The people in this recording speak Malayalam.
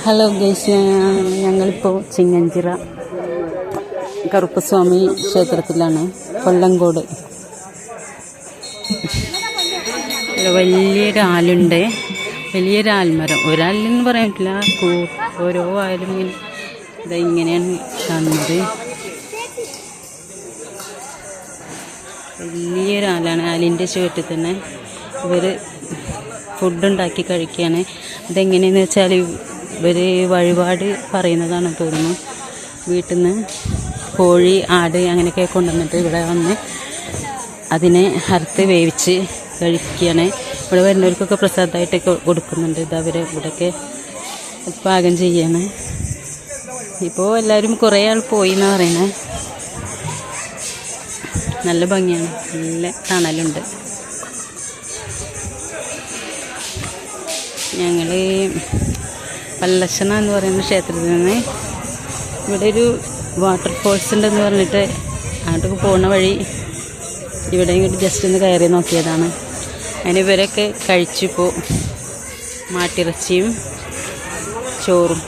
ഹലോ ഗൈസ്, ഞങ്ങളിപ്പോൾ ചിങ്ങഞ്ചിറ കറുപ്പസ്വാമി ക്ഷേത്രത്തിലാണ്. കൊല്ലങ്കോട് വലിയൊരാലുണ്ട്, വലിയൊരാൽമരം. ഒരാലെന്ന് പറയാൻ പറ്റില്ല, ഓരോ ആലും ഇങ്ങനെയാണ് കാണുന്നത്. വലിയൊരാലാണ്. ആലിൻ്റെ ചുവട്ടിൽ തന്നെ ഇവർ ഫുഡുണ്ടാക്കി കഴിക്കുകയാണ്. ഇതെങ്ങനെയെന്ന് വെച്ചാൽ ഇവർ വഴിപാട് പറയുന്നതാണ് തോന്നുന്നു. വീട്ടിൽ നിന്ന് കോഴി, ആട് അങ്ങനെയൊക്കെ കൊണ്ടുവന്നിട്ട് ഇവിടെ വന്ന് അതിനെ അറുത്ത് വേവിച്ച് കഴിക്കുകയാണ്. ഇവിടെ വരുന്നവർക്കൊക്കെ പ്രസാദമായിട്ടൊക്കെ കൊടുക്കുന്നുണ്ട്. ഇത് അവർ ഇവിടെയൊക്കെ പാകം ചെയ്യാണ്. ഇപ്പോൾ എല്ലാവരും കുറേ ആൾ പോയി എന്നാണ് പറയുന്നത്. നല്ല ഭംഗിയാണ്, നല്ല തണലുണ്ട്. ഞങ്ങൾ പല്ലശ്ശന എന്ന് പറയുന്ന ക്ഷേത്രത്തിൽ നിന്ന് ഇവിടെ ഒരു വാട്ടർഫോൾസ് ഉണ്ടെന്ന് പറഞ്ഞിട്ട് അങ്ങോട്ടൊക്കെ പോകുന്ന വഴി ഇവിടെ ഇങ്ങോട്ട് ജസ്റ്റ് ഒന്ന് കയറി നോക്കിയതാണ്. അതിന് ഇവരൊക്കെ കഴിച്ചിപ്പോൾ മാട്ടിറച്ചിയും ചോറും.